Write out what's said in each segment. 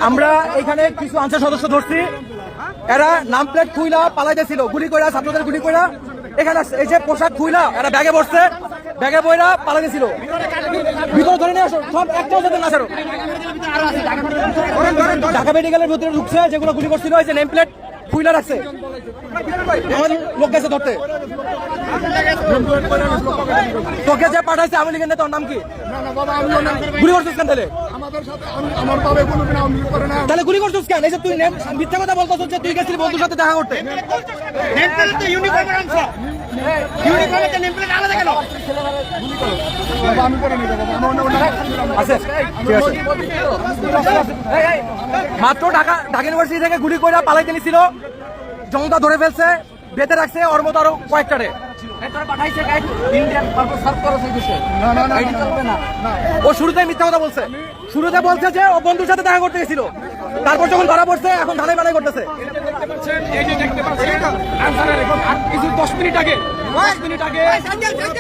আমরা এখানে কিছু আনসার সদস্য ধরছি, এরা নাম প্লেট খুইলা পালাইতেছিল, গুলি কইরা ছাত্রদের গুলি কইরা এখানে এই যে পোশাক খুইলা এরা ব্যাগে বসছে, ব্যাগে বইরা পালাইতেছিল। ভিতরে ধরে নিয়ে আসো, সব একটাও যাতে না ছাড়ো। ঢাকা মেডিকেলের ভিতরে ঢুকছে, যেগুলো গুলি করছিল এই যে নেম প্লেট খুইলা রাখছে, আমাদের লোক গেছে ধরতে। তোকে যে পাঠাইছে আওয়ামী লীগের নেতা, ওর নাম কি? গুলি করছিস কেন তাহলে? তাহলে গুলি করছিস কেন? এই যে তুই মিথ্যা কথা বলতেছিস যে তুই গেছিলি বন্ধুর সাথে দেখা করতে। মাত্র ঢাকা ইউনিভার্সিটি থেকে গুলি করে পালাইতে নিছিল, জনতা ধরে ফেলছে, বেঁধে রাখছে, ওর মতো আরো কয়েকটারে। ও শুরুতে মিথ্যা কথা বলছে, শুরুতে বলছে যে ও বন্ধুর সাথে দেখা করতে গেছিল, তারপর যখন ধরা পড়ছে এখন ধানে বানাই করতেছে।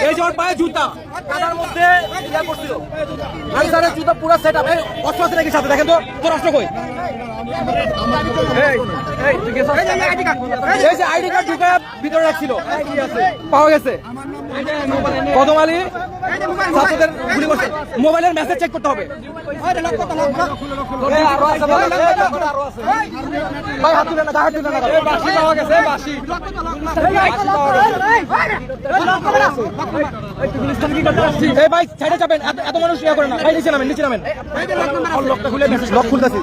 এই যে ওর পায়ে জুতা, কাদার মধ্যে পড়ছিল, আনসারের জুতা পুরো সেট আপ। অস্ত্র আছে নাকি সাথে? দেখেন তো তোর অস্ত্র কই? এই যে আইডি কার্ড ঢুকে ভিতরে রাখছিল, পাওয়া গেছে। কদম আলী ছাত্রদের গুলি করছে, মোবাইলের মেসেজ চেক করতে হবে। ভাই হাত তুলে না, হাত তুলে না, বাঁশি পাওয়া গেছে, বাঁশি। এই ভাই সাইডে যাবেন, এত মানুষ ইয়া করে না ভাই, নিচে নামেন, নিচে নামেন। লকটা খুলে লক খুলতেছি।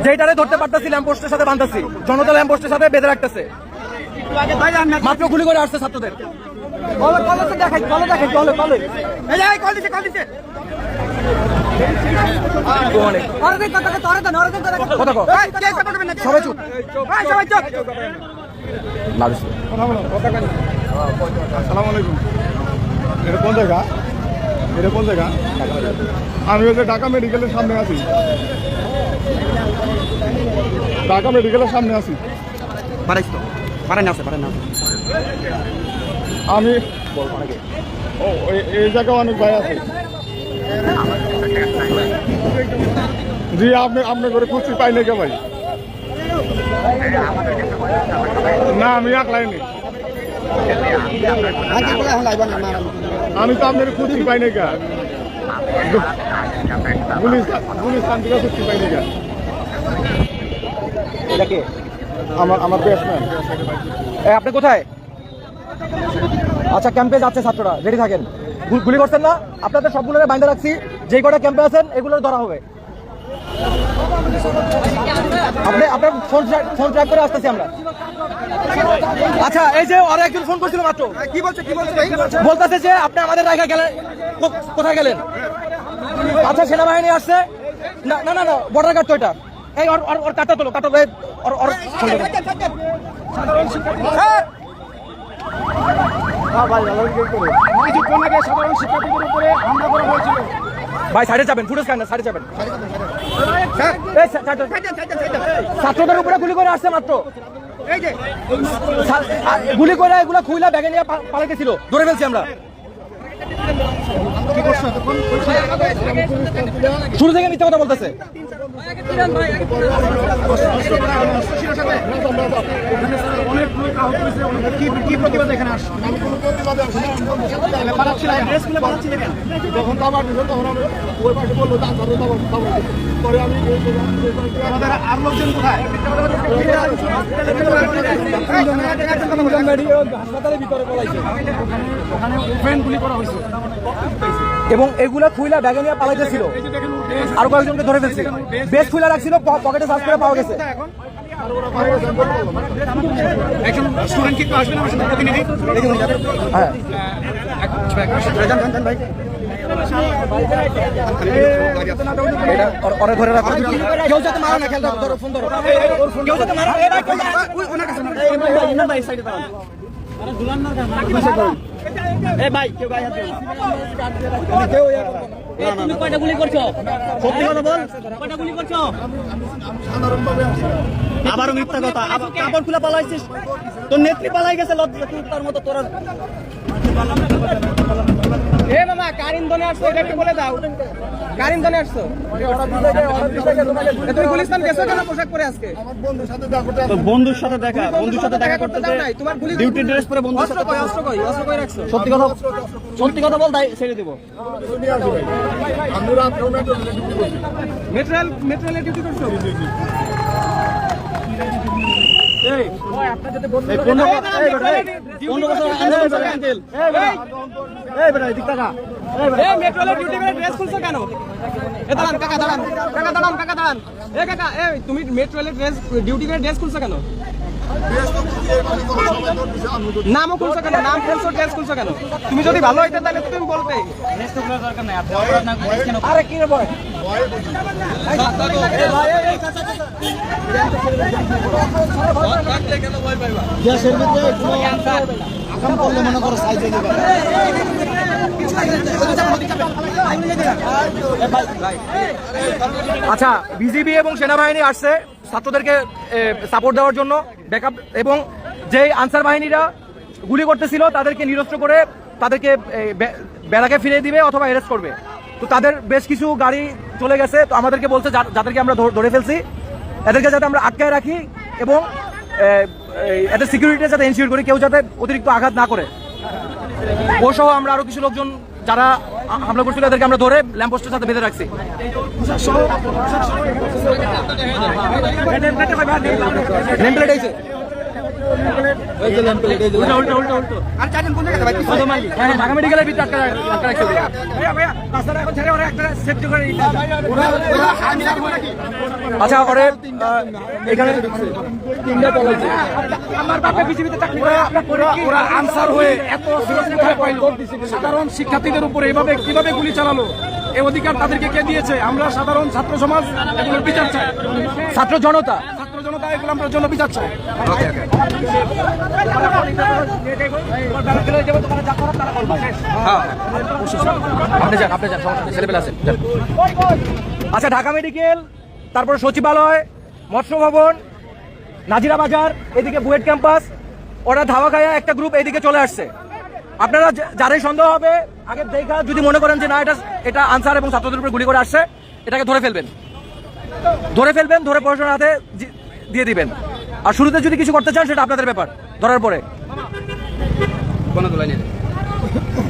যেটারে ধরতে পারতেছি ল্যাম্পপোস্টের সাথে বাঁধতেছি, জনতা ল্যাম্পপোস্টের সাথে বেঁধে রাখতেছে। মাত্র গুলি করে আসছে ছাত্রদের। সবাই চুপ। আসসালামু আলাইকুম। এটা কোন জায়গা? এটা কোন জায়গা? আমি হচ্ছে ঢাকা মেডিকেলের সামনে আছি, ঢাকা মেডিকেলের সামনে আছি। আমি এই জায়গায় অনেক ভাই আছে। জি আপনি করে খুঁজছি পাই নাকি ভাই? না আমি একলাই নেই, আমি তো আপনার খুঁজছি পাই নাকি, গুলিস্তান থেকে খুঁজছি পাই নাকি। আমার ব্যাটসম্যান। আপনি কোথায়? আচ্ছা ক্যাম্পে যাচ্ছে ছাত্ররা, রেডি থাকেন। গুলি করছেন না? আপনাদের সবগুলো বাইন্ধে রাখছি, যে কটা ক্যাম্পে আছেন এগুলোর ধরা হবে। আপনি আপনার ফোন ট্র্যাক করে আসতেছি আমরা। আচ্ছা এই যে ওরা একজন ফোন করছিল মাত্র, কি বলছে বলতেছে যে আপনি আমাদের রায়গা গেলেন, কোথায় গেলেন? আচ্ছা সেনাবাহিনী আসছে। না না না বর্ডার গার্ড তো এটা। এই ওর কাটা তোলো, কাটা সাধারণ শিক্ষার্থীদের উপরে হামলা করা হয়েছিল। ভাই সাইডে যাবেন, ফুটেজ খান না, সাইডে যাবেন। ছাত্রদের উপরে গুলি করে আসছে মাত্র, গুলি করে এগুলো খুইলা ব্যাগে নিয়ে পালাইতেছিল, ধরে ফেলছি আমরা। শুরু থেকে মিথ্যা কথা বলতেছে। আর লোকজন কোথায়? হাসপাতালের ভিতরে পলাইছে, গুলি করা হয়েছে এবং এগুলা খুইলা ব্যাগে নিয়ে পালাইতেছিল। আরো কয়েকজনকে ধরে ফেলছে, বেশ খুইলা রাখছিল, পকেটে সার্চ করে পাওয়া গেছে। হ্যাঁ ধরে রাখো, কেউ যাতে মারা না, খেয়াল ধরো, ফোন ধরো, কেউ যাতে মারা। কয়টা গুলি করছো? সত্যি কথা বল, কয়টা গুলি করছো? আবারও মিথ্যা কথা, কাপড় খুলে পালাইছিস, তোর নেত্রী পালাই গেছে, লজ্জা তার মতো তোরা ধনে আসছো এটা একটু বলে দাও। কারিম ধনে আসছো? তুমি গুলিস্তান গেছো কেন পোশাক পরে আজকে? আমার বন্ধুর সাথে দেখা করতে তো বন্ধুর সাথে দেখা করতে দাও নাই তোমার গুলি ডিউটি ড্রেস পরে বন্ধুর অস্ত্র সাথে কই অস্ত্র কই রাখছো? সত্যি কথা বল তাই ছেড়ে দিব। আমি রাত্রে মেট্রো রেলে ডিউটি করছি। মেট্রোলে ডিউটি করছো? এই 15 বছর আঙ্কেল এই বেটা এদিক টাকা এই মেট্রোলে ডিউটি করে ড্রেস খুলছো কেন? এ দাঁড়ান কাকা দাঁড়ান। এ কাকা এই তুমি মেট্রোলে ডিউটি করে ড্রেস খুলছো কেন? নামও খুলছো কেন? নাম খুলছো ড্রেস খুলছো কেন? তুমি যদি ভালো হইতে তাহলে তুমি বলতে। আরে কি রে বয়? আচ্ছা বিজিবি এবং সেনাবাহিনী আসছে ছাত্রদেরকে সাপোর্ট দেওয়ার জন্য ব্যাকআপ, এবং যেই আনসার বাহিনীরা গুলি করতেছিল তাদেরকে নিরস্ত্র করে তাদেরকে ব্যারাকে ফিরিয়ে দিবে অথবা অ্যারেস্ট করবে। তো তাদের বেশ কিছু গাড়ি চলে গেছে, তো আমাদেরকে বলছে যাদেরকে আমরা ধরে ফেলছি এদেরকে যাতে আমরা আটকায় রাখি এবং এদের সিকিউরিটি যাতে এনশিওর করি, কেউ যাতে অতিরিক্ত আঘাত না করে। ও সহ আমরা আরো কিছু লোকজন যারা হামলা করছিল এদেরকে আমরা ধরে ল্যাম্পপোস্টের সাথে বেঁধে রাখছি। নেমপ্লেট আইছে। ঢাকা মেডিকেলের ভিতরে আটকা রাখছে। আচ্ছা ওরে এখানে ওরা আনসার হয়ে এত কোথায় পাইলো? সাধারণ শিক্ষার্থীদের উপরে এভাবে কিভাবে গুলি চালালো? এই অধিকার তাদেরকে কে দিয়েছে? আমরা সাধারণ ছাত্র সমাজ এগুলোর বিচার চাই। ছাত্র জনতা এগুলো আমরা জন্য বিচার চাই। আচ্ছা ঢাকা মেডিকেল, তারপরে সচিবালয়, মৎস্য ভবন, নাজিরা বাজার, এদিকে বুয়েট ক্যাম্পাস, ওরা ধাওয়া খায়া একটা গ্রুপ এইদিকে চলে আসছে। আপনারা যারাই সন্দেহ হবে আগে দেখা যদি মনে করেন যে না এটা আনসার এবং ছাত্রদের উপরে গুলি করে আসছে, এটাকে ধরে ফেলবেন, ধরে পড়াশোনার হাতে দিয়ে দিবেন। আর শুরুতে যদি কিছু করতে চান সেটা আপনাদের ব্যাপার, ধরার পরে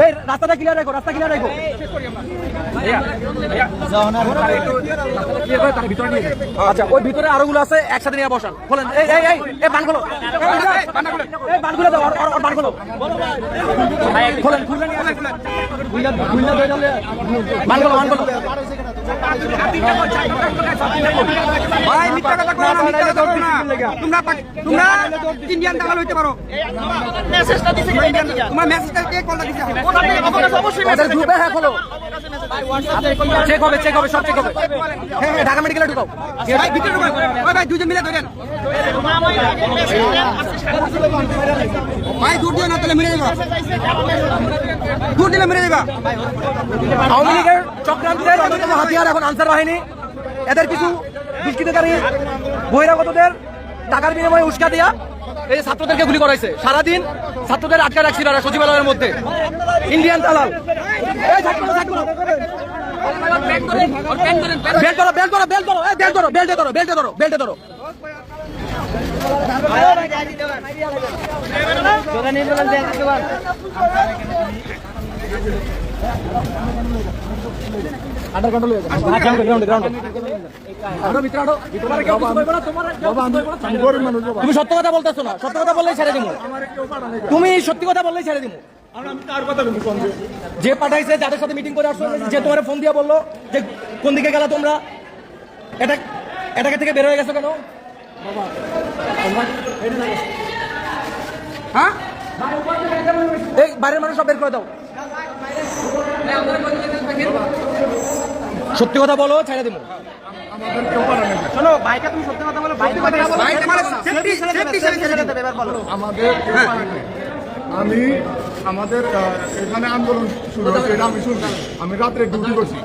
এই রাস্তাটা ক্লিয়ার রাখো, আচ্ছা ওই ভিতরে আরো গুলো আছে একসাথে নিয়ে বসান। বলেন এই বান খোলো, বানগুলো দাও, বান খোলো, ভাই মিথ্যা কথা কও না, মিথ্যা কথা কও না। তোমরা ইন্ডিয়ান দালাল হইতে পারো। মেসেজটা দিছে তোমার মেসেজটা কে কল দিছে? ওদের গ্রুপে হ্যাঁ খোলো, চেক হবে সব চেক হবে। হ্যাঁ ঢাকা মেডিকেলে ঢুকাও। ভাই ভিতরে ঢুকাও। ওই ভাই দুজন মিলে ধরেন। ভাই দূর দিও না, তাহলে মেরে দেবা। দূর দিলে মেরে দেবা। আওয়ামী লীগের চক্রান্তের অন্যতম হাতিয়ার এখন আনসার বাহিনী। এদের কিছু দুষ্কৃতকারী বহিরাগতদের টাকার বিনিময়ে উস্কা দিয়া এই ছাত্রদেরকে গুলি করাইছে। সারাদিন ছাত্রদের আটকা রাখছিল সচিবালয়ের মধ্যে। ইন্ডিয়ান দালাল। বেল্টে ধরো। আন্ডার কন্ট্রোল হয়ে যাবে। তুমি সত্য কথা বলতেছো না, সত্য কথা বললেই ছেড়ে দিব। তুমি সত্যি কথা বললেই ছেড়ে দিব। যে পাঠাইছে, যাদের সাথে মিটিং করে আসছো, যে তোমার ফোন দিয়ে বললো যে কোন দিকে গেলা তোমরা, এটাকে থেকে বের হয়ে গেছো কেন? হ্যাঁ এই বাইরের মানুষ সব বের করে দাও। সত্যি কথা বলো, ছেড়ে দেবো। শোনো ভাইকে, তুমি সত্যি কথা বলো। আমাদের এখানে আন্দোলন শুরু হয়েছে, এটা আমি শুনছি। আমি রাত্রে ডিউটি করছি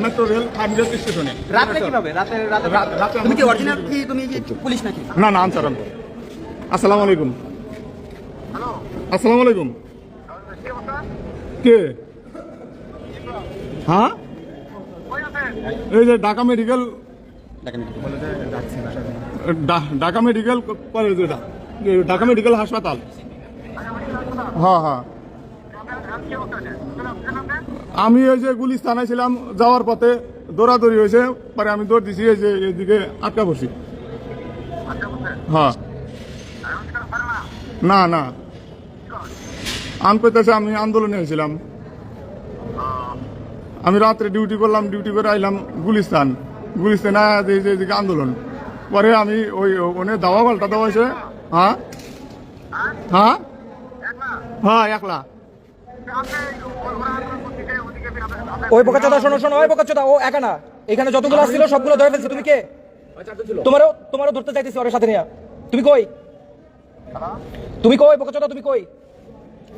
মেট্রো রেল ফার্মিজার স্টেশনে। রাতে কিভাবে? রাতে তুমি কি অরিজিনাল কি তুমি পুলিশ নাকি? না আনসার। আসসালামু আলাইকুম। আসসালামু আলাইকুম। কে হ্যাঁ এই যে Dhaka medical Dhaka medical college, এটা ঢাকা মেডিকেল হাসপাতাল। হ্যাঁ হ্যাঁ, আমি ওই যে গুলিস্তানায় ছিলাম, যাওয়ার পথে দৌড়াদৌড়ি হয়েছে, পরে আমি দৌড় দিছি, এই যে এদিকে আটকা পড়ছি। হ্যাঁ না না, আনপেতেছে, আমি আন্দোলনে হয়েছিলাম। আমি রাত্রে ডিউটি করলাম, ডিউটি করে আইলাম গুলিস্তান এদিকে আন্দোলন। পরে আমি ওই ওনে দাওয়া পাল্টা দেওয়া হয়েছে। হ্যাঁ হ্যাঁ হ্যাঁ, একলা। ওই বোকাচোদা, শোনো, ওই বোকাচোদা, ও একা না, এখানে যতগুলো আসছিল সবগুলো ধরে ফেলছি। তুমি কে? তোমারও ধরতে চাইতেছি ওর সাথে নিয়ে। তুমি কই বোকাচোদা, তুমি কই?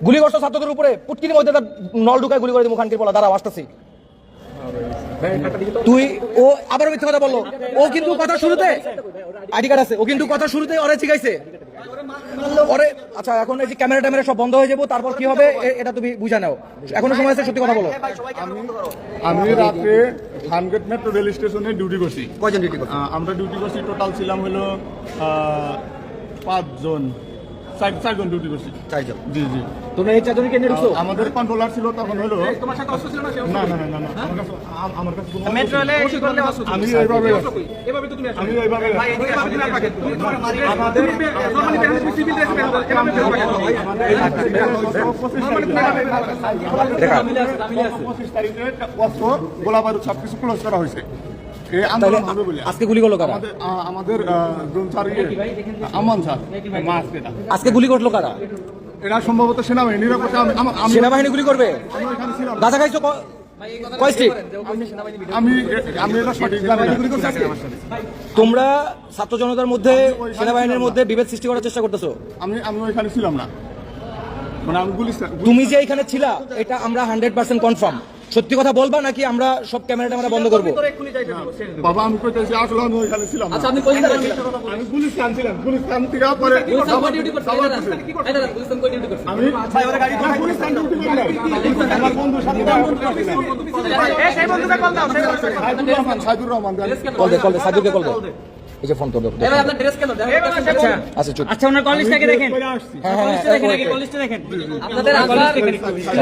গুলি করছো ছাত্রদের উপরে, পুটকির মধ্যে তার নল ঢুকায় গুলি করে দিই মুখানকির বলা। দাঁড়াও, আসতেছি। তুই ও আবার মিথ্যা কথা বললো। ও কিন্তু কথা শুরুতে আইডি কার্ড আছে, ও কিন্তু কথা শুরুতে ওরে শিখাইছে ওরে। আচ্ছা, এখন এই যে ক্যামেরা সব বন্ধ হয়ে যাবো, তারপর কি হবে এটা তুমি বুঝা নাও। এখনো সময় আছে, সত্যি কথা বলো। আমি রাতে থানগেট মেট্রো রেল স্টেশনে ডিউটি করছি। কয়জন ডিউটি করছে? আমরা ডিউটি করছি, টোটাল ছিলাম হলো 5 জন, 4 জন ডিউটি করছি। 4 জন। জি জি। তোমরা এই চারজনকে নিয়ে ঢুকছো? আমাদের কন্ট্রোলার ছিল তখন হলো তোমার সাথে অস্ত্র ছিল না? না না না না না, আমার কাছে কোনো মেট্রো রেলে কি করলে অস্ত্র ছিল? আমি এইভাবে এভাবে তো তুমি আসলে আমি এইভাবে ভাই এদিকে আসো, তুমি আর পাকে তুমি আমাদের নরমালি বেরোচ্ছি সিভিল ড্রেস পরে এভাবে বেরো পাকে। আমাদের 25 তারিখে অস্ত্র গোলা বারুদ সবকিছু ক্লোজ করা হয়েছে। এই আন্দোলন হবে বলে আজকে গুলি করলো কারা? আমাদের জোন স্যার আমান স্যার আজকে গুলি করলো কারা? এরা সম্ভবত সেনাবাহিনীর সেনাবাহিনী গুলি করবে? এখানে ছিলাম। গাঁজা খাইছো কয় স্টিক? আমি এটা সঠিক জানি না। তোমরা ছাত্র জনতার মধ্যে সেনাবাহিনীর মধ্যে বিভেদ সৃষ্টি করার চেষ্টা করতেছো। আমি ওইখানে ছিলাম না, মানে আমি তুমি যে এখানে ছিলা এটা আমরা 100% কনফার্ম। সত্যি কথা বলবা নাকি আমরা সব ক্যামেরা বন্ধ করবো? বাবা আমি কইতেছি আসলে আমি ওইখানে ছিলাম না। আচ্ছা, আপনি কই ছিলেন? আমি গুলিস্তান ছিলাম, গুলিস্তান থেকে পরে গুলিস্তান কই ডিউটি করছেন? এই দাদা, গুলিস্তান কই ডিউটি করছেন? আমি গুলিস্তান ডিউটি করলাম। আমার বন্ধুর সাথে এই সেই বন্ধুটা কল দাও, সেই বন্ধুটা। সাইদুর রহমান কল দে সাজুকে কল দে। এই যে ফোন তো দে। এই ভাই, আপনার ড্রেস কেন? আচ্ছা চুপ। আচ্ছা, ওনার কলেজটাকে দেখেন। হ্যাঁ কলেজটা দেখেন, আগে কলেজটা দেখেন। আপনাদের আনসার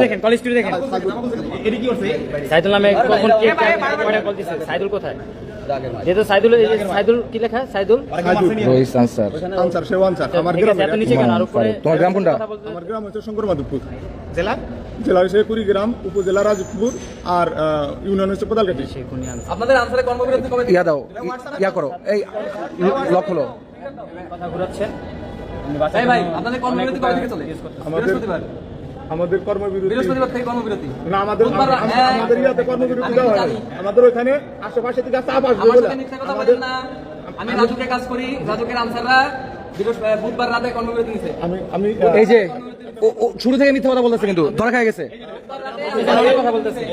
দেখেন, কলেজটা দেখেন। এডি কি করছে? সাইদুল নামে কখন কে কয়টা কল দিছে? সাইদুল কোথায়? যেহেতু সাইদুল, এই যে সাইদুল কি লেখা? সাইদুল রোহিত আনসার। আনসার সেও আনসার। আমার ঠিক আছে, গ্রাম, এত নিচে কেন? আর উপরে তোমার গ্রাম কোনটা? আমার গ্রাম হচ্ছে শঙ্কর মাধবপুর। জেলা জেলা হচ্ছে কুড়িগ্রাম, উপজেলা রাজপুর, আর ইউনিয়ন হচ্ছে কোদালকাটি। আপনাদের আনসারে কর্মবিরতি কবে? ইয়া দাও, ইয়া করো, এই লক হলো। কথা ঘুরাচ্ছেন। এই ভাই, আপনাদের কর্মবিরতি কবে থেকে চলে? বৃহস্পতিবার। আমাদের কর্মবিরতি বৃহস্পতিবার থেকে কর্মবিরতি। না, আমাদের ইয়াতে কর্মবিরতি দেওয়া হয়। আমাদের ওইখানে আশেপাশে থেকে চাপ আসবে আমার বলে সাথে মিথ্যা কথা বলেন না। আমি রাজুকে কাজ করি, রাজুকের আনসাররা বুধবার রাতে কর্মবিরতি নিছে। আমি এই যে ও শুরু থেকে মিথ্যা কথা বলতেছে, কিন্তু ধরা খেয়ে গেছে। কথা বলতেছে।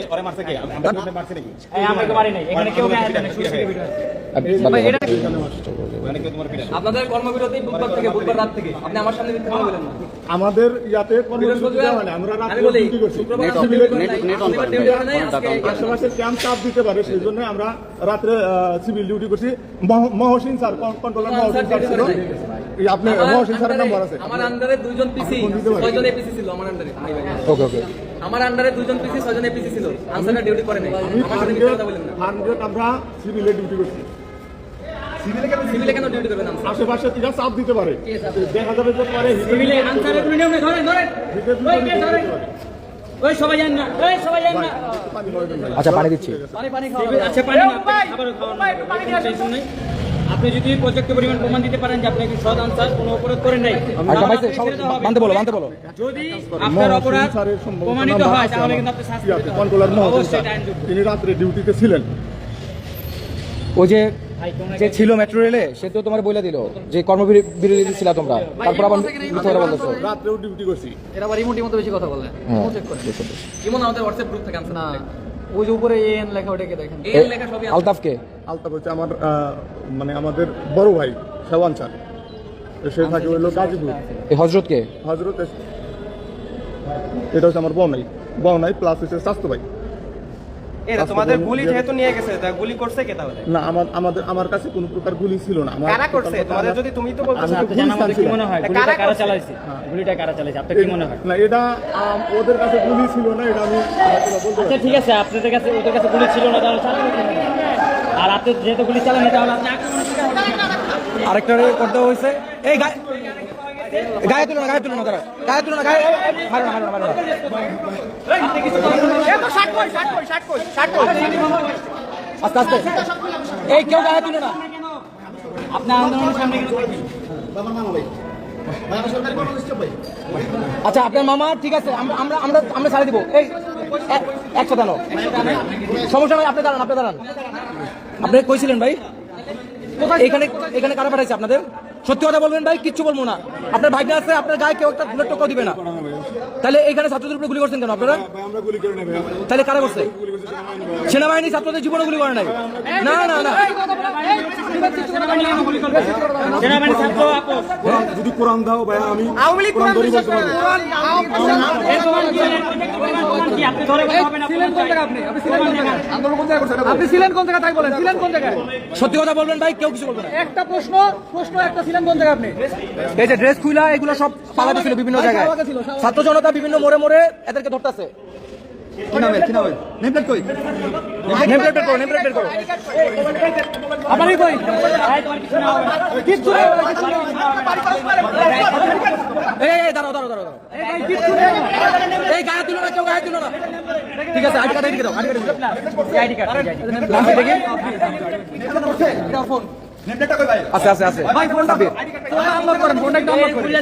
এই আমরা তো মারি নাই, এখানে কেউ গায়ে হাত দেয় না, শুরু থেকে ভিডিও আছে। আপনাদের কর্মবিরতি বুধবার রাত থেকে। আপনি আমার সামনে মিথ্যা কথা বলেন না। আমাদের ইয়াতে কর্মবিরতি দেওয়া হয় না। আমরা রাতে ডিউটি করছি। আশেপাশে ক্যাম্প চাপ দিতে পারে, সেই জন্য আমরা রাত্রে সিভিল ডিউটি করছি। Mohsin sir, controller Mohsin sir ছিল। এই আপনি মহসিন স্যারের নাম্বার আছে? আমার আন্ডারে 2 জন পিসি, 6 জন এপিসি ছিল আমার আন্ডারে। ওকে ওকে। আমার আন্ডারে 2 জন পিসি, 6 জন এপিসি ছিল। আনসাররা ডিউটি করে নাই। আমার সাথে মিথ্যা কথা বলেন না। ফার্মগেট আমরা সিভিলে ডিউটি করছি। সিভিলে কেন ডিউটি করবেন আনসার? আশেপাশে থেকে চাপ দিতে পারে, দেখা যাবে যে পরে সিভিলে আনসারের কোনো নিয়ম নেই। ধরেন ওই কে ধরেন, ওই সবাই যান না, ওই সবাই যান না। আচ্ছা পানি দিচ্ছি। পানি খাওয়া। আচ্ছা পানি না, খাবার খাওয়া টেনশন নাই। আপনি যদি পর্যাপ্ত পরিমাণ প্রমাণ দিতে পারেন যে আপনি একজন সৎ আনসার, কোনো অপরাধ করেন নাই, আচ্ছা ভাই মানতে বলো। যদি আপনার অপরাধ প্রমাণিত হয় তাহলে কিন্তু আপনি শাস্তি পেতে কন্ট্রোলার পারেন। মহসিন অবশ্যই স্যার, এটা আইনযোগ্য। তিনি রাত্রে ডিউটিতে ছিলেন। ওই যে ছিল মেট্রো রেলে, সে তো তোমার বইলা দিল যে কর্মবিরতি ছিল তোমরা, তারপর আবার মিথ্যা কথা বলতেছো। রাত্রেও ডিউটি করছি। এরা আবার ইমোটি মতো বেশি কথা বলে। চেক করে ইমো আমাদের হোয়াটসঅ্যাপ গ্রুপ থেকে আনসার না, ওই যে উপরে এন লেখা, ওটাকে দেখেন। এন লেখা সবই আলতাফকে আলতাফ হচ্ছে আমার মানে আমাদের বড় ভাই সেওয়ান স্যার। সে থাকে হইলো গাজীপুর। এই হযরতকে হজরত এটা হচ্ছে আমার বনাই প্লাস হচ্ছে স্বাস্থ্য ভাই। এটা তোমাদের গুলি যেহেতু নিয়ে গেছে তা গুলি করছে কে তাহলে না আমার কাছে কোনো প্রকার গুলি ছিল না। কারা করছে তোমাদের যদি তুমি তো বলছো আমি তো আপনার জানা মতে কি মনে হয় গুলিটা কারা কারা করছে? চালাইছে? গুলিটা কারা চালাইছে আপনার কি মনে হয়? না এটা ওদের কাছে গুলি ছিল না, এটা আমি বলতে আচ্ছা ঠিক আছে, আপনাদের কাছে ওদের কাছে গুলি ছিল না তাহলে চালানো কেন? আর আপনি যেহেতু গুলি চালান তাহলে আপনি আক্রমণের শিকার হলেন। আরেকটা করতে হয়েছে এই গায়ে তুলো না তারা গায়ে তুলো না গায়ে মারো না আস্তে আস্তে এই কেউ গায়ে তুলো না। আপনি আন্দোলনের সামনে গেলে আচ্ছা আপনার মামা ঠিক আছে, আমরা ছাড়ে দিব। এই একশো দানো সমস্যা নাই, আপনি দাঁড়ান আপনি কইছিলেন ভাই এখানে কারা পাঠাইছে আপনাদের? সত্যি কথা বলবেন ভাই, কিচ্ছু বলবো না। আপনার ভাইটা আছে, আপনার গায়ে কেউ একটা বুলেট টোকাও দিবে না। তাহলে এখানে ছাত্রদের উপরে গুলি করছেন কেন আপনারা? তাহলে কারা করছে? সেনাবাহিনী ছাত্রদের জীবনে গুলি করে নাই। না সেনাবাহিনী ছাত্র আপোষ যদি কোরআন দাও ভাই আমি আওয়ামী লীগ কোরআন বিশ্বাস করে না। কি আপনি ধরে কথা হবে না? ছিলেন কোন জায়গায় আপনি ছিলেন কোন জায়গায় তাই বলেন, ছিলেন কোন জায়গায়? সত্যি কথা বলবেন ভাই, কেউ কিছু বলবে না। একটা প্রশ্ন একটা ছিলেন কোন জায়গায় আপনি? এই যে ড্রেস খুইলা এগুলো সব পালাতে ছিল বিভিন্ন জায়গায়, ছাত্র জনতা বিভিন্ন মোড়ে মোড়ে এদেরকে ধরতেছে। নেমপ্লেট বের করো। আপনারই কই? কিচ্ছু নেই, এই দাঁড়াও এই গায়ে তুলো না, কেউ গায়ে তুলো না। ঠিক আছে, আইডি কার্ড দিয়ে দাও, আইডি কার্ড লাম্পি দেখি আছে সাব্বির। আনলক করেন, ফোনটা একটু আনলক করেন।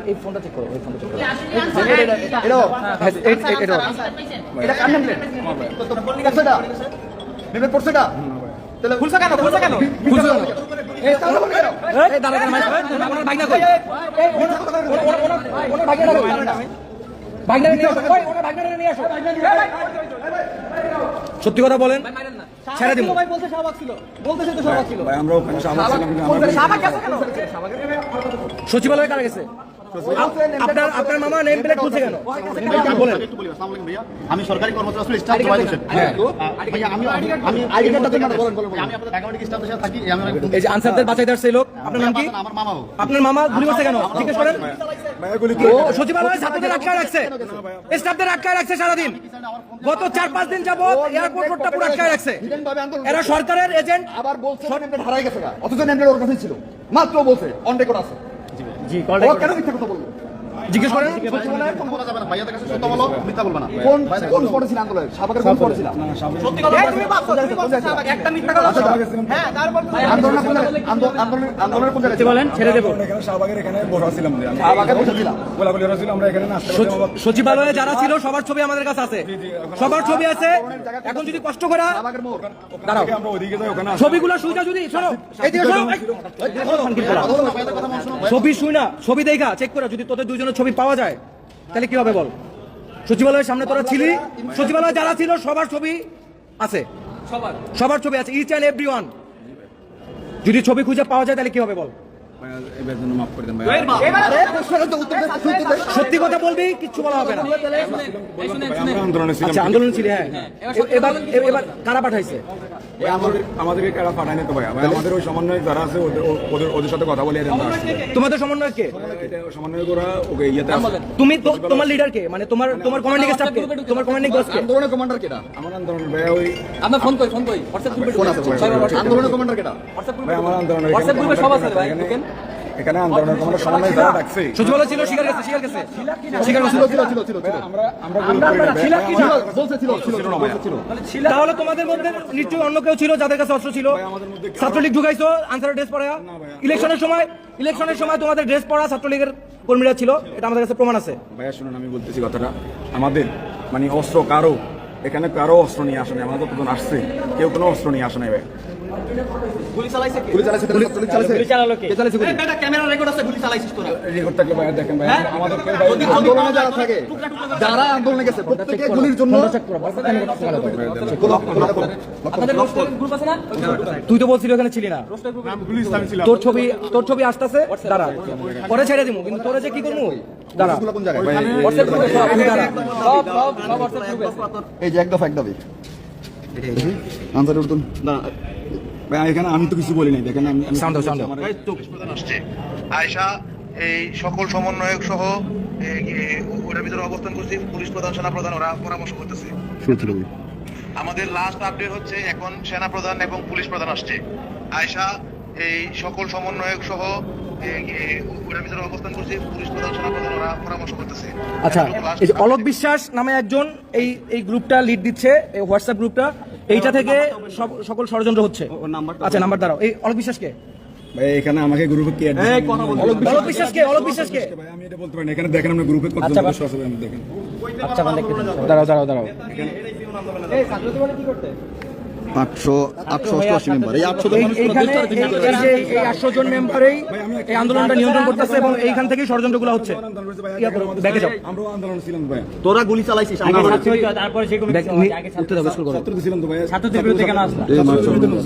এই ফোনটা চেক করো, খুলছে কেন সত্যি কথা বলেন, ছেড়ে দিব। ভাই বলতে শাহবাগ ছিল, বলতেছে তো শাহবাগ ছিল। আমরা ওখানে সচিবালয়ে কারা গেছে? আপনার মামা নেম প্লেট খুলছে কেন? বলেন। আমি সরকারি কর্মচারী আসলে স্টাফ জমা দিয়েছেন। ভাইয়া আমি আইডি কার্ডটা দেন বলেন আমি আপনাদের একাডেমিক স্টাফের সাথে থাকি। এই যে আনসারদের বাঁচাইতে আসছে এই লোক, আপনার নাম কি? আমার মামাও। আপনার মামা গুলি করছে কেন জিজ্ঞেস করেন। ও সচিবালয়ে ছাত্রদের আটকায় রাখছে, স্টাফদের আটকায় রাখছে সারাদিন। গত 4-5 দিন যাবত এয়ারপোর্ট রোডটা পুরো আটকায় রাখছে। এরা সরকারের এজেন্ট। আবার বলছে নেমপ্লেট হারাই গেছে গা, অথচ নেমপ্লেট ওর কাছেই ছিল। মাত্র বলছে অন রেকর্ড আছে। জি ও কেন মিথ্যা কথা বলবো? জিজ্ঞেস করেন। ফোন বলা যাবে না, ভাইয়াদের কাছে সত্য বলো, মিথ্যা বলবে না। কোন স্পটে ছিল আন্দোলনে? শাহবাগের কোন স্পটে ছিল? সত্যি কথা একটা মিথ্যা কথা হ্যাঁ তারপর আন্দোলনের কোন জায়গায় বলেন, ছেড়ে দেবো। শাহবাগের এখানে বসাছিলাম, শাহবাগে বসেছিলাম। গোলাগুলি হয়েছিল, আমরা এখানে নাস্তা সচিবালয়ে যারা ছিল সবার ছবি আমাদের কাছে আছে, সবার ছবি আছে। এখন যদি কষ্ট করে দাঁড়াও, আমরা ওইদিকে যাই, ওখানে ছবিগুলো শুইটা যদি শোনো, এই দিকে শোনো, ছবি শুই না, ছবি দেখা চেক করে যদি তোদের দুইজনের ছবি পাওয়া যায় তাহলে কি হবে বল? সচিবালয়ের সামনে তোরা ছিলি, সচিবালয়ে যারা ছিল সবার ছবি আছে, সবার ছবি আছে, ইচ অ্যান্ড এভরি ওয়ান। যদি ছবি খুঁজে পাওয়া যায় তাহলে কি হবে বল? এবার জন্য মাফ করে দেন ভাই। সত্যি কথা বলবি, কিচ্ছু বলা হবে না। আমরা আন্দোলনে ছিলাম। আচ্ছা আন্দোলন ছিল, হ্যাঁ। এবার কারা পাঠাইছে? আমাদেরকে কারা পাঠায় না তো ভাই, আমাদের ওই সমন্বয় যারা আছে ওদের সাথে কথা বলে আমরা আসছি। তোমাদের সমন্বয় কে? সমন্বয় করা ওকে ইয়েতে আছে। তুমি তোমার লিডার কে? মানে তোমার কমান্ডিং স্টাফ কে? তোমার কমান্ডিং বস কে? আন্দোলনের কমান্ডার কেডা? আমার আন্দোলন ভাই ওই আপনার ফোন কই WhatsApp গ্রুপে কোন আছে? আন্দোলনের কমান্ডার কেডা? ভাই আমার আন্দোলনের WhatsApp গ্রুপে সব আছে ভাই, ঢোকেন। এখানে আন্দোলনের কমান্ডার সমন্বয় যারা ডাকছে সচিবালয় ছিল, স্বীকার করছে ছিল বলছে ছিল। তাহলে তোমাদের মধ্যে নিশ্চয়ই অন্য কেউ ছিল যাদের কাছে অস্ত্র ছিল। ছাত্রলীগ ঢুকাইছো আনসারের ড্রেস পরা। ইলেকশনের সময় তোমাদের ড্রেস পরা ছাত্রলীগের কর্মীরা ছিল, এটা আমাদের কাছে প্রমাণ আছে। ভাইয়া শুনুন, আমি বলতেছি কথাটা, আমাদের মানে অস্ত্র কারো এখানে কারো অস্ত্র নিয়ে আসে নাই। আমাদের কতজন আসছে, কেউ কোনো অস্ত্র নিয়ে আসে নাই ভাই। গুলি চালাইছে গুলি চালালো কে? এটা ক্যামেরা রেকর্ড আছে গুলি চালাইছিস তোরা রেকর্ড থাকলে ভাইয়া দেখেন ভাই, আমাদের আন্দোলনে যারা থাকে, যারা আন্দোলনে গেছে প্রত্যেকে গুলির জন্য আপনাদের রোস্টারের গ্রুপ আছে না? তুই তো বলছিলি ওখানে ছিলি না। তোর ছবি আসতেছে, দাঁড়া পরে ছেড়ে দিব, কিন্তু তোরা যে কি করবো দাঁড়া কোন জায়গায় WhatsApp গ্রুপে সব দাঁড়া সব WhatsApp গ্রুপে এই যে এক দফা আনসার উঠুন না ভাই এখানে আমি তো কিছু বলি নাই দেখেন আমি সাউন্ড দাও প্রধান আসছে আয়শা এই সকল সমন্বয়ক সহ ওটার ভিতরে অবস্থান করছি পুলিশ প্রধান সেনা প্রধান ওরা পরামর্শ করতেছে আমাদের লাস্ট আপডেট হচ্ছে এখন সেনা প্রধান এবং পুলিশ প্রধান আসছে আয়শা এই সকল সমন্বয়ক সহ ওটার ভিতরে অবস্থান করছি পুলিশ প্রধান সেনা প্রধান ওরা পরামর্শ করতেছে আচ্ছা এই যে অলোক বিশ্বাস নামে একজন এই গ্রুপটা লিড দিচ্ছে এই হোয়াটসঅ্যাপ গ্রুপটা এইটা থেকে সকল ষড়যন্ত্র হচ্ছে আচ্ছা নাম্বার দাঁড়াও এই অলোক বিশ্বাসকে ভাই এখানে আমাকে গ্রুপে কে অলোক বিশ্বাসকে ভাই আমি এটা বলতে পারি না এখানে দেখেন আমরা গ্রুপে কত আচ্ছা, সদস্য আছে আমি দেখেন আচ্ছা মানে দাঁড়াও 888 মেম্বার এই 800 এইখানে এই 800 জন মেম্বারই এই আন্দোলনটা নিয়ন্ত্রণ করতেছে এবং এইখান থেকেই ষড়যন্ত্রগুলো হচ্ছে ব্যাকে যাও আমরাও আন্দোলন ছিলাম ভাই তোরা গুলি চালাইছিস তারপরে সেই কোনো উঠতে দাও স্কুল করো ছাত্র ছিলাম তো ভাই ছাত্রদের বিরুদ্ধে কেন আসলা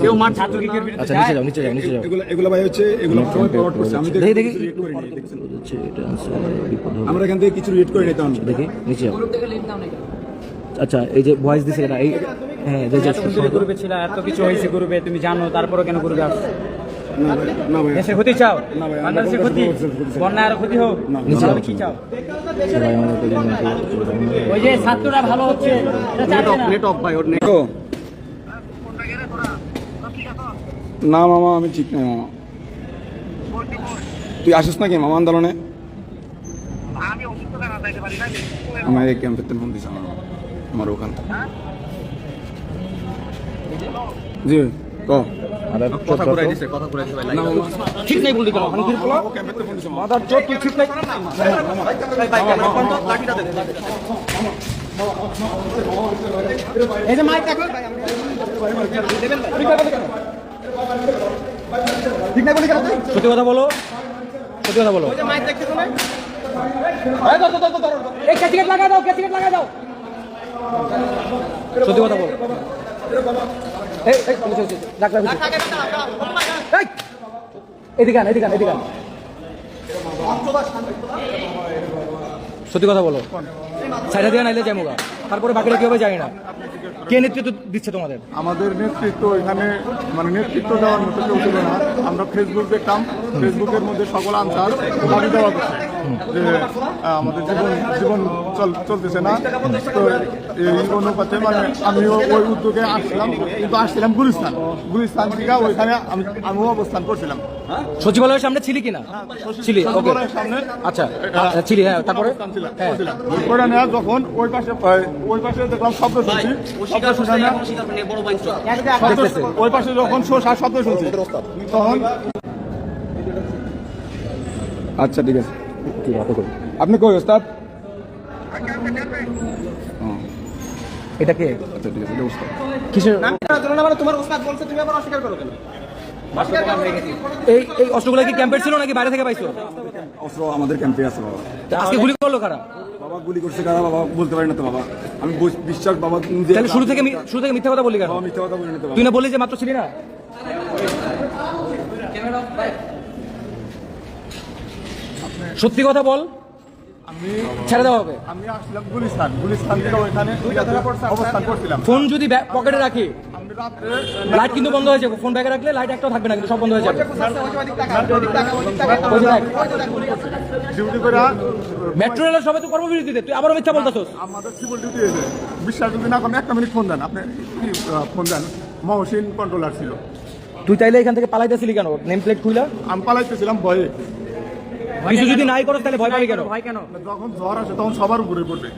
কেউ মার ছাত্রকে কেউ বিরুদ্ধে আচ্ছা নিচে যাও এগুলো ভাই হচ্ছে এগুলো সবাই ফরওয়ার্ড করছে আমি তো দেখি আমরা এখান থেকে কিছু রিড করে নিতাম দেখি নিচে যাও আচ্ছা এই যে ভয়েস দিছে এটা এই হ্যাঁ গ্রুপে ছিল এত কিছু হয়েছে গ্রুপে তুমি জানো তারপরে কেন গ্রুপে আসছো না ভাই দেশের ক্ষতি চাও না ভাই, বাংলাদেশের ক্ষতি বন্যা আরো ক্ষতি হোক তাহলে কি চাও ওই যে ছাত্ররা ভালো হচ্ছে এটা চাচ্ছে না। নেট অফ ভাই ওর নেট না মামা আমি ঠিক নাই মামা তুই আসিস নাকি মামা আন্দোলনে আমার এই ক্যাম্পের ফোন দিস আমার ওখান জি ক কথা ঘুরাই দিছে কথা ঘুরাই দিছে ভাই না মামা ঠিক নাই বললি কেন ওখানে কি বলো ক্যাম্পের ফোন দিস মাদার চোদ তুই ঠিক নাই এই যে মাইক দেখো ঠিক নাই বলি কেন সত্যি কথা বলো মাইক দেখতেছো না এই ক্যাচিকেট লাগা দাও সত্যি কথা বলো এই ডাক্তার এদিকে আন সত্যি কথা বলো সাইডা দিয়ে নাইলে যাই মোগা তারপরে বাকিরা কি হবে জানি না কে নেতৃত্ব দিচ্ছে তোমাদের আমাদের নেতৃত্ব এখানে মানে নেতৃত্ব দেওয়ার মতো কেউ ছিল না আমরা ফেসবুক দেখতাম ফেসবুকের মধ্যে সকল আনসার দাবি দেওয়া করছে যে আমাদের জীবন চলতেছে না তো এই অনুপাতে মানে আমিও ওই উদ্যোগে আসছিলাম গুলিস্তান থেকে ওইখানে আমিও অবস্থান করছিলাম সচিবালয়ের সামনে ছিলি কিনা ছিলি ওকে সচিবালয়ের সামনে আচ্ছা ছিলি হ্যাঁ তারপরে হ্যাঁ ওইটা নেওয়া যখন ওই পাশে দেখলাম শব্দ শুনছি শব্দ শুনে না ওই পাশে যখন শব্দ শুনছি তখন আচ্ছা ঠিক আছে আপনি কই ওস্তাদ এটা কে আচ্ছা ঠিক আছে এটা ওস্তাদ কিসের তোমার ওস্তাদ বলছে তুমি আবার অস্বীকার করো কেন এই অস্ত্রগুলো কি ক্যাম্পের ছিল নাকি বাইরে থেকে পাইছো অস্ত্র আমাদের ক্যাম্পে আছে বাবা আজকে গুলি করলো কারা বাবা গুলি করছে কারা বাবা বলতে পারি না তো বাবা আমি বিশ্বাস বাবা তাহলে শুরু থেকে মিথ্যা কথা বললি কেন বাবা মিথ্যা কথা বলি না তো তুই না বললি যে মাত্র ছিলি না সত্যি কথা বল আমি ছেড়ে দেওয়া হবে আমি আসলাম গুলিস্তান থেকে ওইখানে অবস্থান করছিলাম ফোন যদি পকেটে রাখি আমি রাত্রে লাইট কিন্তু বন্ধ হয়ে যাবে ফোন ব্যাগে রাখলে লাইট একটাও থাকবে না কিন্তু সব বন্ধ হয়ে যাবে ডিউটি করে মেট্রো রেলের সবাই তো কর্মবিরতিতে তুই আবারও মিথ্যা বলতেছস আমাদের সিভিল ডিউটি এসে বিশ্বাস যদি না করেন 1 মিনিট ফোন দেন আপনি ফোন দেন মহসিন কন্ট্রোলার ছিল তুই চাইলে এখান থেকে পালাইতেছিলি কেন নেম প্লেট খুইলা আমি পালাইতেছিলাম ভয়ে কিছু যদি নাই করো তাহলে ভয় পাবি কেন ভয় কেন যখন ঝড় আসে তখন সবার উপরে পড়বে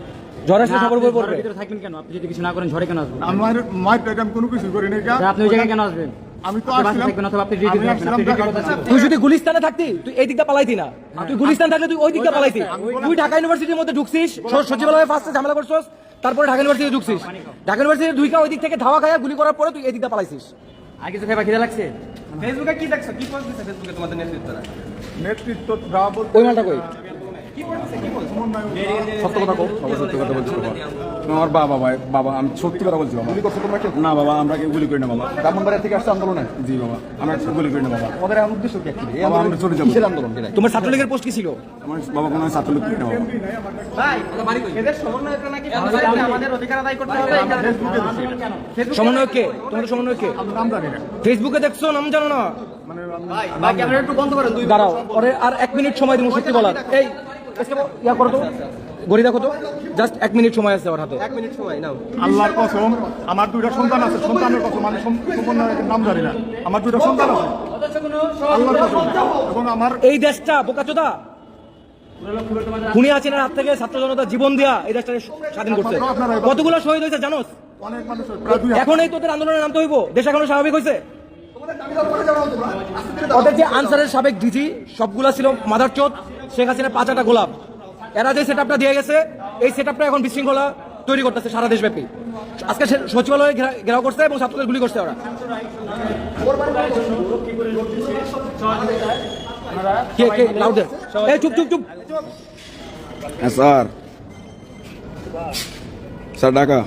জ্বর আসলে সবার উপর পড়বে ভিতরে থাকবেন কেন আপনি যদি কিছু না করেন ঝড়ে কেন আসবেন আমার মাইট আমি কোনো কিছু করি নাই আপনি ওই জায়গায় কেন আসবেন আমি তো আপনি বাসায় আসছিলাম থাকবেন অথবা আপনি ডিউটি আমি থাকবেন আপনি ডিউটি করতে আসছিলাম তুই যদি গুলিস্তানে থাকতি তুই এই দিকটা পালাইতি না তুই গুলিস্তান থাকলে তুই ওই দিকটা পালাইতি তুই ঢাকা ইউনিভার্সিটির মধ্যে ঢুকছিস সচিবালয়ে ফার্স্টে ঝামেলা করছিস তারপরে ঢাকা ইউনিভার্সিটি ঢুকছিস ঢাকা ইউনিভার্সিটি ঢুইকা ওই দিক থেকে ধাওয়া খায়া গুলি করার পরে তুই এই দিকটা পালাইছিস আর কিছু খাইবা খিদে লাগছে ফেসবুকে কি দেখছো কি পোস্ট দিছে ফেসবুকে তোমাদের নেতৃত্বরা নেতৃত্ব যা বলতে ওই মালটা কই সত্য কথা কও। বাবা সত্যি কথা বলছি বাবা। আমার বাবা আমি সত্যি কথা বলছি বাবা। গুলি করছো তোমরা কেউ? না বাবা, আমরা কেউ গুলি করি না বাবা। ব্রাহ্মণবাড়িয়া থেকে আসছে আন্দোলনে? জি বাবা, আমরা গুলি করি না বাবা। আমাদের এখন উদ্দেশ্য কি actually? এই বাবা, আন্দোলন আমরা চলে যাবো। কিসের আন্দোলন এটা? তোমার ছাত্রলীগের পোস্ট কি ছিল? আমার বাবা কোনো ছাত্রলীগ করি না বাবা। এদের সমন্বয়করা নাকি আমাদের অধিকার আদায় করতে হবে। সমন্বয়ক কে? তোমাদের সমন্বয়ক কে? ফেসবুকে দেখছো, নাম জানো না? ক্যামেরা একটু বন্ধ করেন। দাঁড়াও, পরে আর 1 মিনিট সময় দিব সত্যি বলার। এই ইয়া করো তো, গড়ি দেখো তো, জাস্ট 1 মিনিট সময় আছে আমার হাতে। 1 মিনিট সময় নাও। আল্লাহর কসম, আমার 2টা সন্তান আছে, সন্তানের কসম, আমি সমন্বয়কের নাম জানি না। আমার 2টা সন্তান আছে, আল্লাহর কসম। এবং আমার এই দেশটা বোকাচোদা খুনি হাসিনার হাত থেকে ছাত্র জনতা জীবন দিয়া এই দেশটাকে স্বাধীন করছে। কতগুলো শহীদ হয়েছে জানোস? অনেক মানুষের প্রায় 2 এখন এই তোদের আন্দোলনে নামতে হইব? দেশ এখনো স্বাভাবিক হয়েছে? ওদের যে আনসারের সাবেক ডিজি সবগুলা ছিল মাদারচোদ, শেখ হাসিনা 5টা গোলাপ। এরা যে সেটআপটা দিয়ে গেছে, এই সেটআপটা এখন বিশৃঙ্খলা তৈরি করতেছে সারা দেশব্যাপী। আজকে সচিবালয়ে ঘেরাও করছে এবং ছাত্রদের গুলি করছে ওরা। কে লাউডে? এই চুপ চুপ চুপ। হ্যাঁ স্যার, স্যার ঢাকা।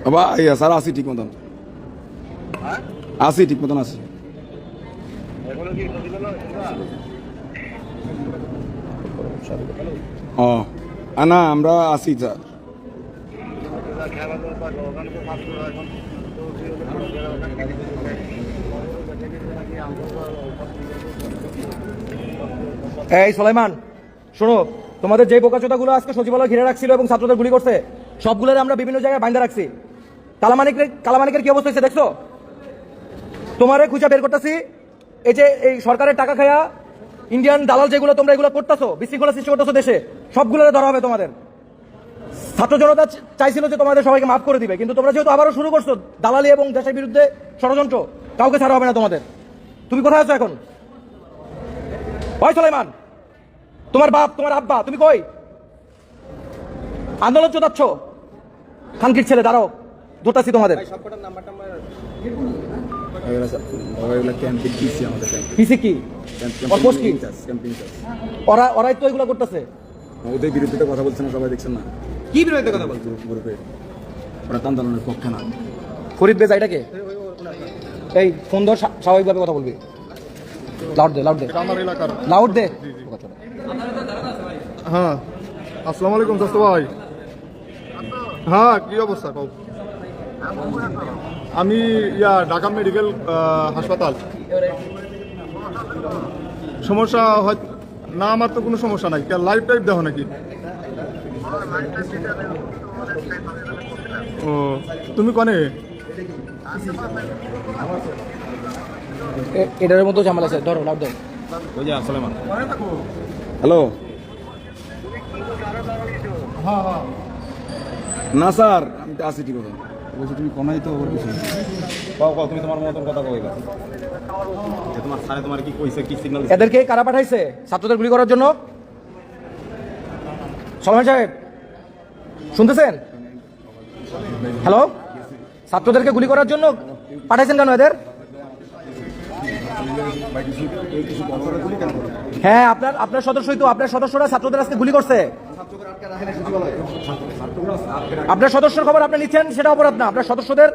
বাবা ইয়া স্যার, আসি ঠিক মতন, আসি ঠিক মতন আসি। ও না, আমরা আসি স্যার। এই সুলাইমান, শোনো, তোমাদের যে বোকাচোদাগুলো আজকে সচিবালয় ঘিরে রাখছিল এবং ছাত্রদের গুলি করছে, সবগুলোর আমরা বিভিন্ন জায়গায় বাইন্ধা রাখছি। কালামানিকের কি অবস্থা হয়েছে দেখছো? তোমারে খুঁজা বের করতেছি। এই যে এই সরকারের টাকা খায়া ইন্ডিয়ান দালাল যেগুলো তোমরা এগুলো করতেছো, বিশৃঙ্খলা সৃষ্টি করতেছো দেশে, সবগুলোরে ধরা হবে তোমাদের। ছাত্র জনতা চাইছিল যে তোমাদের সবাইকে মাফ করে দিবে, কিন্তু তোমরা যেহেতু আবারও শুরু করছো দালালি এবং দেশের বিরুদ্ধে ষড়যন্ত্র, কাউকে ছাড়া হবে না তোমাদের। তুমি কোথায় আছো এখন? ওই সুলাইমান, তোমার বাপ, তোমার আব্বা, তুমি কই? আন্দোলন চোদাচ্ছ? খানকির ছেলে, দাঁড়াও, ধরতাছি তোমাদের। পিসি কি? ওর পোস্ট কি? ওরাই তো এগুলো করতেছে। ওদের বিরুদ্ধে কথা বলছে না, সবাই দেখছেন না? কি বিরোধিতা কথা বলছো? গ্রুপে ওরা তো আন্দোলনের পক্ষে না। ফরিদ বেজা এটাকে? এই ফোন ধর, স্বাভাবিকভাবে কথা বলবি। লাউড দে, লাউড দে, আমার এলাকার। লাউড দে। হ্যাঁ, আসসালামু আলাইকুম দোস্ত ভাই। হ্যাঁ, কি অবস্থা কও? আমি ঢাকা মেডিকেল হাসপাতাল। সমস্যা হয় না? আমার তো কোনো সমস্যা নাই। লাইভ টাইপ দেখো নাকি? ও, তুমি কনে? এটার মতো ঝামেলা আছে, ধরো, লাউড দে। হ্যালো, হ্যাঁ হ্যাঁ, না স্যার আমি তো আসি ঠিক মতন। বলছি তুমি কোনাই তো ওর কিছু তুমি তোমার মতন কথা কইবা। তোমার স্যারে তোমার কি কইছে, কি সিগন্যাল? এদেরকে কারা পাঠাইছে ছাত্রদের গুলি করার জন্য? সলমান সাহেব শুনতেছেন? হ্যালো, ছাত্রদেরকে গুলি করার জন্য পাঠাইছেন কেন এদের? হ্যাঁ, আপনার সদস্যই তো, আপনার সদস্যরা ছাত্রদের আজকে গুলি করছে। আপনার সদস্যর খবর আপনি নিচ্ছেন, সেটা অপরাধ না। আপনার সদস্যদের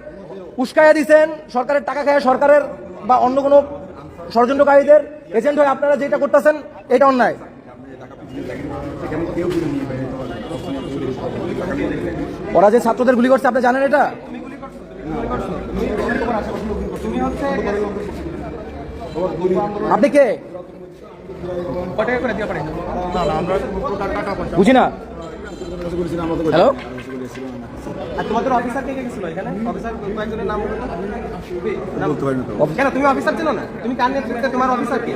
উস্কাইয়া দিচ্ছেন, সরকারের টাকা খায়, সরকারের বা অন্য কোনো ষড়যন্ত্রকারীদের এজেন্ট হয়ে আপনারা যেটা করতেছেন এটা অন্যায়। ওরা যে ছাত্রদের গুলি করছে আপনি জানেন এটা? আপনি কে? বুঝি না। হ্যালো, আর তোমাদের অফিসার কে কে গেছিল এখানে? অফিসার কয়েকজনের নাম বলো বলতে পারি না তো। কেন তুমি অফিসার ছিল না? তুমি কার নেতৃত্বে? তোমার অফিসার কে?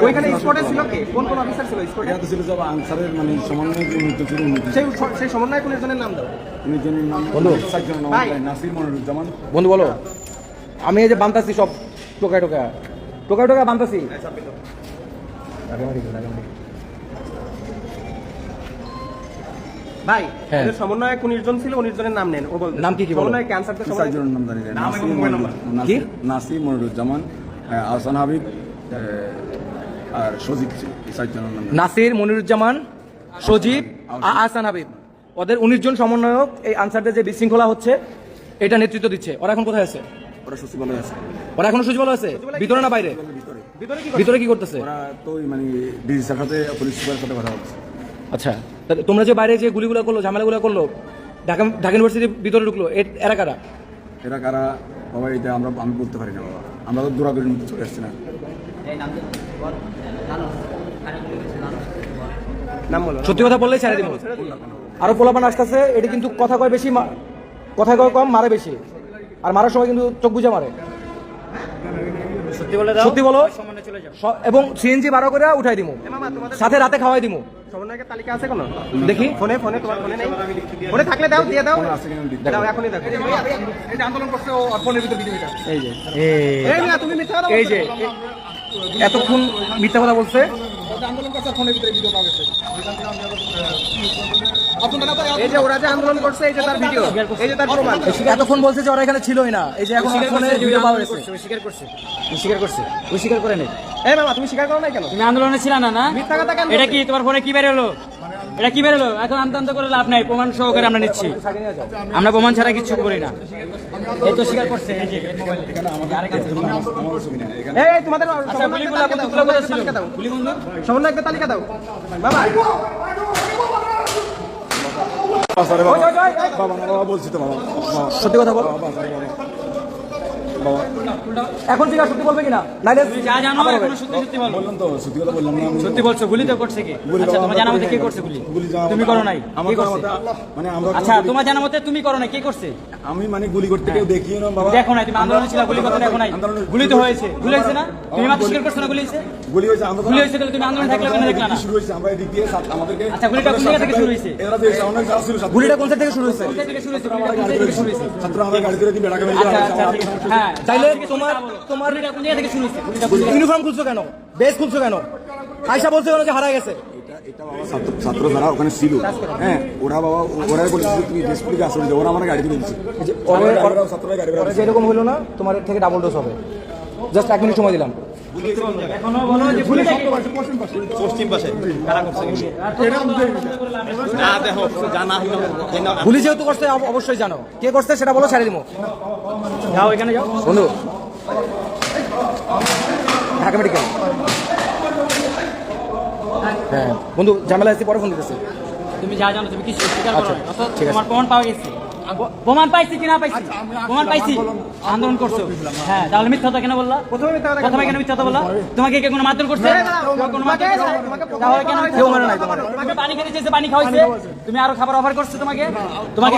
ওইখানে স্পটে ছিল কে? কোন কোন অফিসার ছিল স্পটে? এটা তো ছিল সব আনসারের মানে সমন্বয় ছিল। সেই সমন্বয় কোন জনের নাম দাও? উনিজনের নাম বন্ধু। নাসির মনিরুজ্জামান। বন্ধু বলো, আমি এই যে বানতাছি সব টোকায় বানতাছি। ভাই, হ্যাঁ। এদের সমন্বয় কোন নির্জন ছিল? 19 জনের নাম নেন। ও বল। নাম কি কি বলো? সমন্বয় ক্যান্সার তো সমন্বয়। চারজনের নাম জানি না। কি? নাসির মনিরুজ্জামান, হ্যাঁ, আহসান হাবিব আর সজিব ছিল, এই চারজনের নাম। নাসির, মনিরুজ্জামান, সজীব, আহসান হাবিব, ওদের 19 জন সমন্বয়ক এই আনসারদের যে বিশৃঙ্খলা হচ্ছে এটা নেতৃত্ব দিচ্ছে। ওরা এখন কোথায় আছে? ওরা সচিবালয়ে আছে। ওরা এখনো সচিবালয় আছে? ভিতরে না বাইরে? ভিতরে কি করতেছে? ওরা তো মানে ডিসি স্যার সাথে পুলিশ সুপারের সাথে কথা বলছে। আচ্ছা, তাহলে তোমরা যে বাইরে যে গুলিগুলো করলো, ঝামেলাগুলো করলো, ঢাকা ইউনিভার্সিটির ভিতরে ঢুকলো, এরা কারা? এরা কারা বাবা এটা আমি বলতে পারি না বাবা, আমরা তো দৌড়াদৌড়ির মধ্যে চলে আসছি না। সত্যি কথা বললেই ছেড়ে দিব। আরো পোলাপান আসতেছে, এটা কিন্তু কথা কয় বেশি, কথা কয় কম, মারে বেশি, আর মারার সময় কিন্তু চোখ বুঝে মারে। সত্যি বলে দাও, সত্যি বলো, সম্মানে চলে যাও। এবং সিএনজি 12 করে উঠাই দিমু, সাথে রাতে খাওয়াই দিমু। সমন্বয়কের তালিকা আছে কোনো? দেখি ফোনে তোমার ফোনে নেই? ফোনে থাকলে দাও, দিয়ে দাও। দাও, এখনই দাও। এটা আন্দোলন করছে ও ফোনের ভিতর ভিডিও এটা। এই যে এই মিয়া, তুমি মিথ্যা কথা এই যে এতক্ষণ মিথ্যা কথা বলছে। আন্দোলন করছে ফোনের ভিতরে ভিডিও পাওয়া গেছে। এই যে ওরা যে আন্দোলন করছে, এই যে তার ভিডিও, এই যে তার প্রমাণ। এতক্ষণ বলছে যে ওরা এখানে ছিলই না, এই যে এখন ফোনে ভিডিও পাওয়া গেছে। ও স্বীকার করছে, ও স্বীকার করে নেই। এই মামা, তুমি স্বীকার করো না কেন? তুমি আন্দোলনে ছিল না? না, মিথ্যা কথা কেন? এটা কি তোমার ফোনে কি বের হলো? এটা কি বের হলো? এখন আমতান্ত করে লাভ নাই, প্রমাণ সহকারে আমরা নিচ্ছি। আমরা প্রমাণ ছাড়া কিছু করি না। এই তো স্বীকার করছে, এই যে এই তোমাদের গুলিগুলো কোথায় ছিল? গুলি বন্ধু সমন্বয়কের তালিকা দাও বাবা। বাবা না বাবা বলছি তো বাবা, সত্যি কথা বল। এখন ঠিক আছে, সত্যি বলবে কিনা? নাইলে তুমি যা জানো এখন সত্যি সত্যি বলো। বললাম তো সত্যি কথা বললাম না। সত্যি বলছো, গুলি তো করছে কি? আচ্ছা, তোমার জানা মতে কে করছে গুলি? তুমি করো নাই? কে করছে? মানে আমরা আচ্ছা, তোমার জানা মতে তুমি করো নাই, কে করছে? আমি মানে গুলি করতে কেউ দেখিও না বাবা। দেখো নাই, তুমি আন্দোলনে ছিল, গুলি করতে দেখো নাই? গুলি তো হয়েছে, গুলি হয়েছে না? তুমি মাত্র স্বীকার করছো না গুলি হয়েছে? গুলি হয়েছে আমরা গুলি হয়েছে তাহলে তুমি আন্দোলনে থাকলে কেন দেখলা না? শুরু হয়েছে আমরা এদিক দিয়ে আমাদেরকে। আচ্ছা, গুলিটা কোন জায়গা থেকে শুরু হয়েছে? এরা তো এসে অনেক যাওয়া ছিল, গুলিটা কোন সাইড থেকে শুরু হয়েছে? কোথা থেকে শুরু হয়েছে? গুলিটা কোন জায়গা থেকে শুরু হয়েছে? ছাত্র আমরা গাড়ি করে দিয়ে বেড়াকে আচ্ছা আচ্ছা, ঠিক আছে। হ্যাঁ, তাইলে তোমার গুলিটা কোন জায়গা থেকে শুরু হয়েছে? গুলিটা কোন জায়গা? ইউনিফর্ম খুলছো কেন? বেস খুলছো কেন? আয়সা বলছে কেন যে হারায় গেছে? এটা বাবা ছাত্র যারা ওখানে ছিল, হ্যাঁ ওরা বাবা ওরাই বলেছে তুমি দেশপুরিকে আসুন, ওরা আমার গাড়ি তুলে দিচ্ছে। ছাত্ররা গাড়ি ওরা যেরকম হলো না, তোমার এর থেকে ডাবল ডোজ হবে। জাস্ট 1 মিনিট সময় দিলাম। এখনো বলো যে গুলিটা কে করছে? পশ্চিম পাশে কারা করছে না দেখো জানা হলো গুলি যেহেতু করছে অবশ্যই জানো, কে করছে সেটা বলো, ছেড়ে দিব। যাও এখানে যাও বন্ধু, ঢাকা মেডিকেল। হ্যাঁ বন্ধু, ঝামেলা আছে, পরে ফোন দিতেছে। তুমি যা জানো তুমি কিছু স্বীকার করো না। আচ্ছা, অর্থাৎ ঠিক আছে। তোমার প্রমাণ পাওয়া গেছে। প্রমাণ পাইছি কি না পাইছি? প্রমাণ পাইছি, আন্দোলন করছো। হ্যাঁ, তাহলে মিথ্যা কথা কেন বললা? প্রথমে মিথ্যা কথা প্রথমে কেন মিথ্যা কথা বললা? তোমাকে কে কোনো মারধর করছে? কোনো মারধর করছে? তাহলে কেন মিথ্যা কেউ কথা মানে নাই বললা? তোমার। তোমাকে পানি খেতে চেয়েছে, পানি খাওয়াইছে। তুমি আরো খাবার অফার করছে, তোমাকে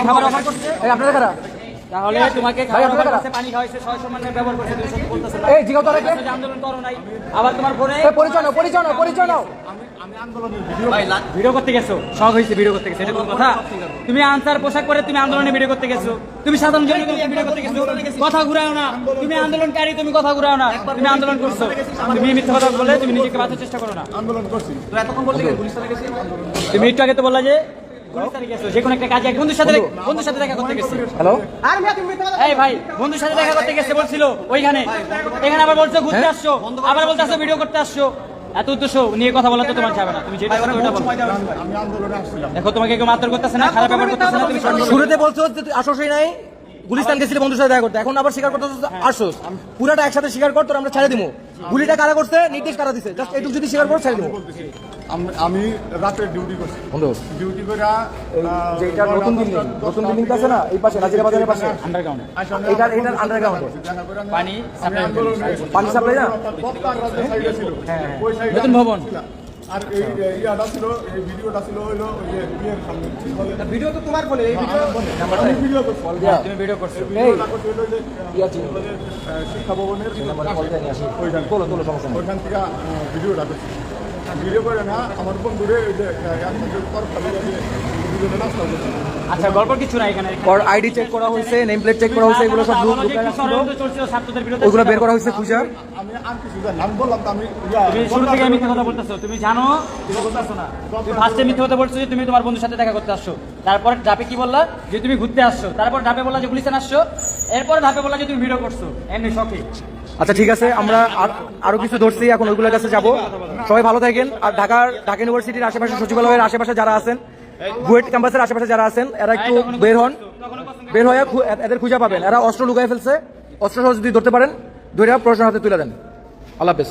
খাবার অফার করছে। এই আপনারা কারা? তাহলে তোমাকে খাবার আপনারা অফার কারা? করছে, পানি খাওয়াইছে, সয় সম্মানে ব্যবহার করছে, তুমি সত্যি বলতেছ না। এই জিগাও তো আরেকটা। যে আন্দোলন করো নাই, আবার তোমার ফোনে এই পরিচয় নাও, পরিচয় নাও, পরিচয় নাও। ভিডিও করতে গেছো, শখ হয়েছে ভিডিও করতে গেছো, এটা কোন কথা? তুমি আনসার পোশাক পরে তুমি আন্দোলনে ভিডিও করতে গেছো, তুমি সাধারণ জনগণকে ভিডিও করতে গেছো। কথা ঘুরাও না, তুমি আন্দোলনকারী, তুমি কথা ঘুরাও না, তুমি আন্দোলন করছো। তুমি মিথ্যা কথা বলে তুমি নিজেকে বাঁচার চেষ্টা করো না। আন্দোলন করছি। তুমি একটু আগে তো বললা যে পুলিশ তারিখ গেছো, যে কোনো একটা কাজে এক বন্ধুর সাথে দেখা করতে গেছে। হ্যালো, আর মিয়া, তুমি মিথ্যা কথা। এই ভাই, বন্ধুর সাথে দেখা করতে গেছে বলছিল ওইখানে, এখানে আবার বলছো ঘুরতে আসছো, আবার বলতে আসছো ভিডিও করতে আসছো। এত উদ্দেশ্য নিয়ে কথা বলা তো তোমার যাবে না। তুমি যেটা করো ওটা বলো। আমি আন্দোলনে আসছিলাম। দেখো, তোমাকে কেউ মারধর করতেছে না, খারাপ ব্যবহার করতেছে না, তুমি শুরুতে বলছো যে তুই আসোসই নাই, গুলিস্তান গেছিলি বন্ধুর সাথে দেখা করতে, এখন আবার স্বীকার করতে আসোস। পুরাটা একসাথে স্বীকার কর, তোর আমরা ছেড়ে দিব। গুলিটা কারা করছে, নির্দেশ কারা দিছে, জাস্ট এইটুকু যদি স্বীকার করো ছেড়ে দিব। আমি রাতে ডিউটি করছি, বন্ধু, ডিউটি করে যেটা নতুন বিল্ডিং আছে না, এই পাশে নাজিরা বাজারের পাশে, আন্ডারগ্রাউন্ড এটার আন্ডারগ্রাউন্ডে পানি সাপ্লাই পানি সাপ্লাই না। নতুন ভবন। আর এই ইয়াটা ছিল, এই ভিডিওটা ছিল হইলো ওই যে বিয়ের সামনে ভিডিও তো তোমার ফোনে, এই ভিডিও আমি ভিডিও করছি। তুমি ভিডিও করছো। ভিডিওটা করছি হইলো যে ইয়া ছিল, শিক্ষা ভবনের তোলো তোলো, সমস্যা নেই। ওইখান থেকে ভিডিওটা করছি। ভিডিও করে না আমার বন্ধুরে ওই যে ভিডিওটা নাস্তা করছি। আচ্ছা, গল্প কিছু না এখানে। ওর আইডি চেক করা হয়েছে, নেম প্লেট চেক করা হয়েছে, এগুলো সব চলছিল ছাত্রদের বিরুদ্ধে, ওগুলো বের করা হয়েছে খুঁজা। আমি আর কিছু জানি না। আমি বললাম তো আমি তুমি শুরু থেকে মিথ্যা কথা বলতেছো, তুমি জানো তুমি বলতেছো না। তুমি ফার্স্টে মিথ্যা কথা বলছো যে তুমি তোমার বন্ধুর সাথে দেখা করতে আসছো, তারপর ধাপে কি বললা যে তুমি ঘুরতে আসছো, তারপর ধাপে বললা যে গুলিস্তান আসছো, এরপর ধাপে বললা যে তুমি ভিডিও করছো এমনি শখে। আচ্ছা ঠিক আছে, আমরা আরো কিছু ধরছি, এখন ওইগুলোর কাছে যাব। সবাই ভালো থাকেন। আর ঢাকা ইউনিভার্সিটির আশেপাশে, সচিবালয়ের আশেপাশে যারা আছেন, বুয়েট ক্যাম্পাসের আশেপাশে যারা আছেন, এরা একটু বের হন। বের হয়ে এদের খুঁজে পাবেন। এরা অস্ত্র লুকায় ফেলছে, অস্ত্র সহ যদি ধরতে পারেন ধরে প্রশাসনের হাতে তুলে দেন। আল্লাহ হাফেজ।